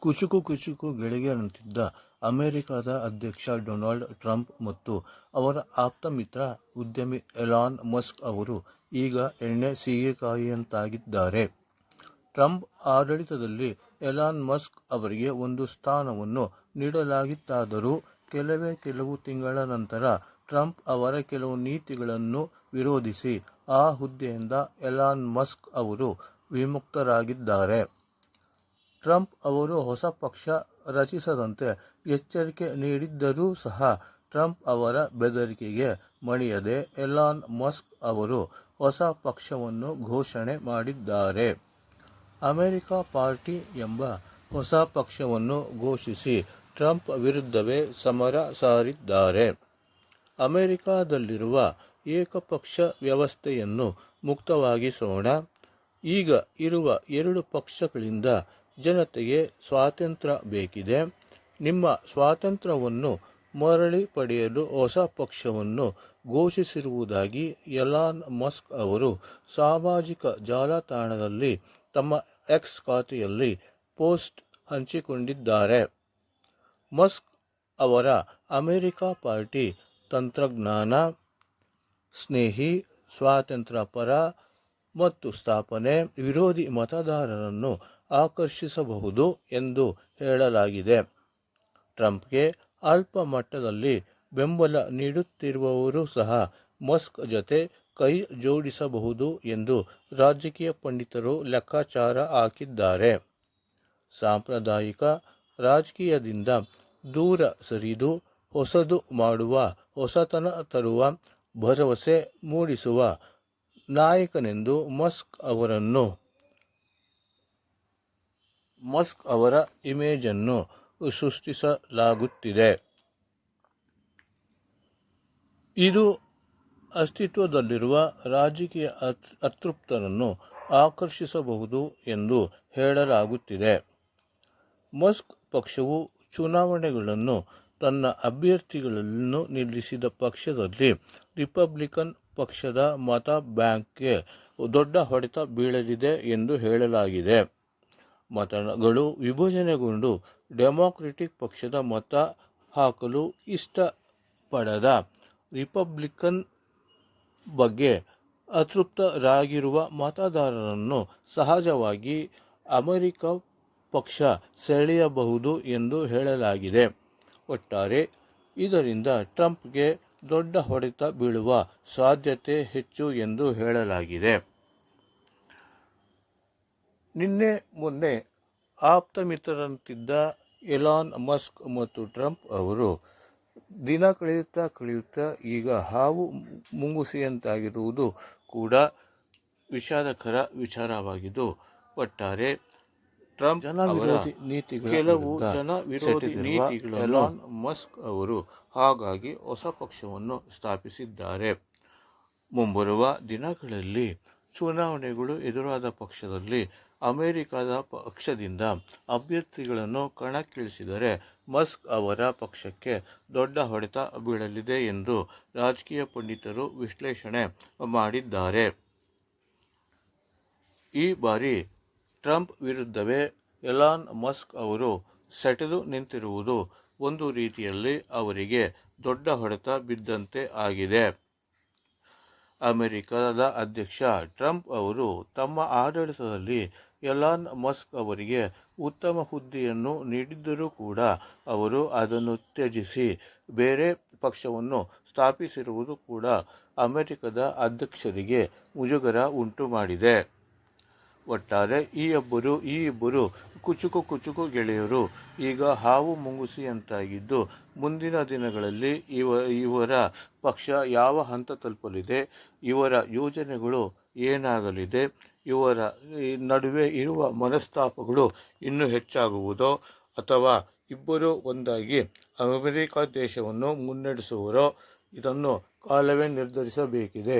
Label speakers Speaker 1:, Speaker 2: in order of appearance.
Speaker 1: ಕುಚುಕು ಗೆಳೆಯರಂತಿದ್ದ ಅಮೆರಿಕದ ಅಧ್ಯಕ್ಷ Donald Trump ಮತ್ತು ಅವರ ಆಪ್ತ ಮಿತ್ರ ಉದ್ಯಮಿ ಎಲಾನ್ ಮಸ್ಕ್ ಅವರು ಈಗ ಎಣ್ಣೆ ಸೀಗೆಕಾಯಿಯಂತಾಗಿದ್ದಾರೆ. ಟ್ರಂಪ್ ಆಡಳಿತದಲ್ಲಿ ಎಲಾನ್ ಮಸ್ಕ್ ಅವರಿಗೆ ಒಂದು ಸ್ಥಾನವನ್ನು ನೀಡಲಾಗಿತ್ತಾದರೂ ಕೆಲವು ತಿಂಗಳ ನಂತರ ಟ್ರಂಪ್ ಅವರ ಕೆಲವು ನೀತಿಗಳನ್ನು ವಿರೋಧಿಸಿ ಆ ಹುದ್ದೆಯಿಂದ ಎಲಾನ್ ಮಸ್ಕ್ ಅವರು ವಿಮುಕ್ತರಾಗಿದ್ದಾರೆ. ಟ್ರಂಪ್ ಅವರು ಹೊಸ ಪಕ್ಷ ರಚಿಸದಂತೆ ಎಚ್ಚರಿಕೆ ನೀಡಿದ್ದರೂ ಸಹ ಟ್ರಂಪ್ ಅವರ ಬೆದರಿಕೆಗೆ ಮಣಿಯದೆ ಎಲಾನ್ ಮಸ್ಕ್ ಅವರು ಹೊಸ ಪಕ್ಷವನ್ನು ಘೋಷಣೆ ಮಾಡಿದ್ದಾರೆ. ಅಮೆರಿಕ ಪಾರ್ಟಿ ಎಂಬ ಹೊಸ ಪಕ್ಷವನ್ನು ಘೋಷಿಸಿ ಟ್ರಂಪ್ ವಿರುದ್ಧವೇ ಸಮರ ಸಾರಿದ್ದಾರೆ. ಅಮೆರಿಕದಲ್ಲಿರುವ ಏಕಪಕ್ಷ ವ್ಯವಸ್ಥೆಯನ್ನು ಮುಕ್ತವಾಗಿಸೋಣ. ಈಗ ಇರುವ ಎರಡು ಪಕ್ಷಗಳಿಂದ ಜನತೆಗೆ ಸ್ವಾತಂತ್ರ್ಯ ಬೇಕಿದೆ. ನಿಮ್ಮ ಸ್ವಾತಂತ್ರ್ಯವನ್ನು ಮರಳಿ ಪಡೆಯಲು ಹೊಸ ಪಕ್ಷವನ್ನು ಘೋಷಿಸಿರುವುದಾಗಿ ಎಲಾನ್ ಮಸ್ಕ್ ಅವರು ಸಾಮಾಜಿಕ ಜಾಲತಾಣದಲ್ಲಿ ತಮ್ಮ ಎಕ್ಸ್ ಖಾತೆಯಲ್ಲಿ ಪೋಸ್ಟ್ ಹಂಚಿಕೊಂಡಿದ್ದಾರೆ. ಮಸ್ಕ್ ಅವರ ಅಮೆರಿಕ ಪಾರ್ಟಿ ತಂತ್ರಜ್ಞಾನ ಸ್ನೇಹಿ, ಸ್ವಾತಂತ್ರ್ಯ ಪರ ಮತ್ತು ಸ್ಥಾಪನೆ ವಿರೋಧಿ ಮತದಾರರನ್ನು ಆಕರ್ಷಿಸಬಹುದು ಎಂದು ಹೇಳಲಾಗಿದೆ. ಟ್ರಂಪ್ಗೆ ಅಲ್ಪ ಮಟ್ಟದಲ್ಲಿ ಬೆಂಬಲ ನೀಡುತ್ತಿರುವವರು ಸಹ ಮಸ್ಕ್ ಜತೆ ಕೈ ಜೋಡಿಸಬಹುದು ಎಂದು ರಾಜಕೀಯ ಪಂಡಿತರು ಲೆಕ್ಕಾಚಾರ ಹಾಕಿದ್ದಾರೆ. ಸಾಂಪ್ರದಾಯಿಕ ರಾಜಕೀಯದಿಂದ ದೂರ ಸರಿದು ಹೊಸದು ಮಾಡುವ, ಹೊಸತನ ತರುವ, ಭರವಸೆ ಮೂಡಿಸುವ ನಾಯಕನೆಂದು ಮಸ್ಕ್ ಅವರ ಇಮೇಜನ್ನು ಸೃಷ್ಟಿಸಲಾಗುತ್ತಿದೆ. ಇದು ಅಸ್ತಿತ್ವದಲ್ಲಿರುವ ರಾಜಕೀಯ ಅತೃಪ್ತರನ್ನು ಆಕರ್ಷಿಸಬಹುದು ಎಂದು ಹೇಳಲಾಗುತ್ತಿದೆ. ಮಸ್ಕ್ ಪಕ್ಷವು ಚುನಾವಣೆಗಳನ್ನು ತನ್ನ ಅಭ್ಯರ್ಥಿಗಳನ್ನು ನಿಲ್ಲಿಸಿದ ಪಕ್ಷದಲ್ಲಿ ರಿಪಬ್ಲಿಕನ್ ಪಕ್ಷದ ಮತ ಬ್ಯಾಂಕ್ಗೆ ದೊಡ್ಡ ಹೊಡೆತ ಬೀಳಲಿದೆ ಎಂದು ಹೇಳಲಾಗಿದೆ. ಮತಗಳು ವಿಭಜನೆಗೊಂಡು ಡೆಮಾಕ್ರೆಟಿಕ್ ಪಕ್ಷದ ಮತ ಹಾಕಲು ಇಷ್ಟಪಡದ ರಿಪಬ್ಲಿಕನ್ ಬಗ್ಗೆ ಅತೃಪ್ತರಾಗಿರುವ ಮತದಾರರನ್ನು ಸಹಜವಾಗಿ ಅಮೆರಿಕ ಪಕ್ಷ ಸೆಳೆಯಬಹುದು ಎಂದು ಹೇಳಲಾಗಿದೆ. ಒಟ್ಟಾರೆ ಇದರಿಂದ ಟ್ರಂಪ್ಗೆ ದೊಡ್ಡ ಹೊಡೆತ ಬೀಳುವ ಸಾಧ್ಯತೆ ಹೆಚ್ಚು ಎಂದು ಹೇಳಲಾಗಿದೆ. ನಿನ್ನೆ ಮೊನ್ನೆ ಆಪ್ತ ಮಿತ್ರರಂತಿದ್ದ ಎಲಾನ್ ಮಸ್ಕ್ ಮತ್ತು ಟ್ರಂಪ್ ಅವರು ದಿನ ಕಳೆಯುತ್ತಾ ಈಗ ಹಾವು ಮುಂಗುಸಿಯಂತಾಗಿರುವುದು ಕೂಡ ವಿಷಾದಕರ ವಿಚಾರವಾಗಿದ್ದು, ಒಟ್ಟಾರೆ ಟ್ರಂಪ್ ಕೆಲವು ಜನ ವಿರೋಧಿ ನೀತಿಗಳನ್ನು ಎಲಾನ್ ಮಸ್ಕ್ ಅವರು ಹಾಗಾಗಿ ಹೊಸ ಪಕ್ಷವನ್ನು ಸ್ಥಾಪಿಸಿದ್ದಾರೆ. ಮುಂಬರುವ ದಿನಗಳಲ್ಲಿ ಚುನಾವಣೆಗಳು ಎದುರಾದ ಪಕ್ಷದಲ್ಲಿ ಅಮೆರಿಕದ ಪಕ್ಷದಿಂದ ಅಭ್ಯರ್ಥಿಗಳನ್ನು ಕಣಕ್ಕಿಳಿಸಿದರೆ ಮಸ್ಕ್ ಅವರ ಪಕ್ಷಕ್ಕೆ ದೊಡ್ಡ ಹೊಡೆತ ಬೀಳಲಿದೆ ಎಂದು ರಾಜಕೀಯ ಪಂಡಿತರು ವಿಶ್ಲೇಷಣೆ ಮಾಡಿದ್ದಾರೆ. ಈ ಬಾರಿ ಟ್ರಂಪ್ ವಿರುದ್ಧವೇ ಎಲಾನ್ ಮಸ್ಕ್ ಅವರು ಸೆಟೆದು ನಿಂತಿರುವುದು ಒಂದು ರೀತಿಯಲ್ಲಿ ಅವರಿಗೆ ದೊಡ್ಡ ಹೊಡೆತ ಬಿದ್ದಂತೆ ಆಗಿದೆ. ಅಮೆರಿಕದ ಅಧ್ಯಕ್ಷ ಟ್ರಂಪ್ ಅವರು ತಮ್ಮ ಆಡಳಿತದಲ್ಲಿ ಎಲಾನ್ ಮಸ್ಕ್ ಅವರಿಗೆ ಉತ್ತಮ ಹುದ್ದೆಯನ್ನು ನೀಡಿದ್ದರೂ ಕೂಡ ಅವರು ಅದನ್ನು ತ್ಯಜಿಸಿ ಬೇರೆ ಪಕ್ಷವನ್ನು ಸ್ಥಾಪಿಸಿರುವುದು ಕೂಡ ಅಮೆರಿಕದ ಅಧ್ಯಕ್ಷರಿಗೆ ಮುಜುಗರ ಉಂಟು ಮಾಡಿದೆ. ಒಟ್ಟಾರೆ ಈ ಇಬ್ಬರು ಕುಚುಕು ಗೆಳೆಯರು ಈಗ ಹಾವು ಮುಂಗುಸಿಯಂತಾಗಿದ್ದು, ಮುಂದಿನ ದಿನಗಳಲ್ಲಿ ಇವರ ಪಕ್ಷ ಯಾವ ಹಂತ ತಲುಪಲಿದೆ, ಇವರ ಯೋಜನೆಗಳು ಏನಾಗಲಿದೆ, ಇವರ ನಡುವೆ ಇರುವ ಮನಸ್ತಾಪಗಳು ಇನ್ನೂ ಹೆಚ್ಚಾಗುವುದೋ ಅಥವಾ ಇಬ್ಬರು ಒಂದಾಗಿ ಅಮೆರಿಕ ದೇಶವನ್ನು ಮುನ್ನಡೆಸುವರೋ ಇದನ್ನು ಕಾಲವೇ ನಿರ್ಧರಿಸಬೇಕಿದೆ.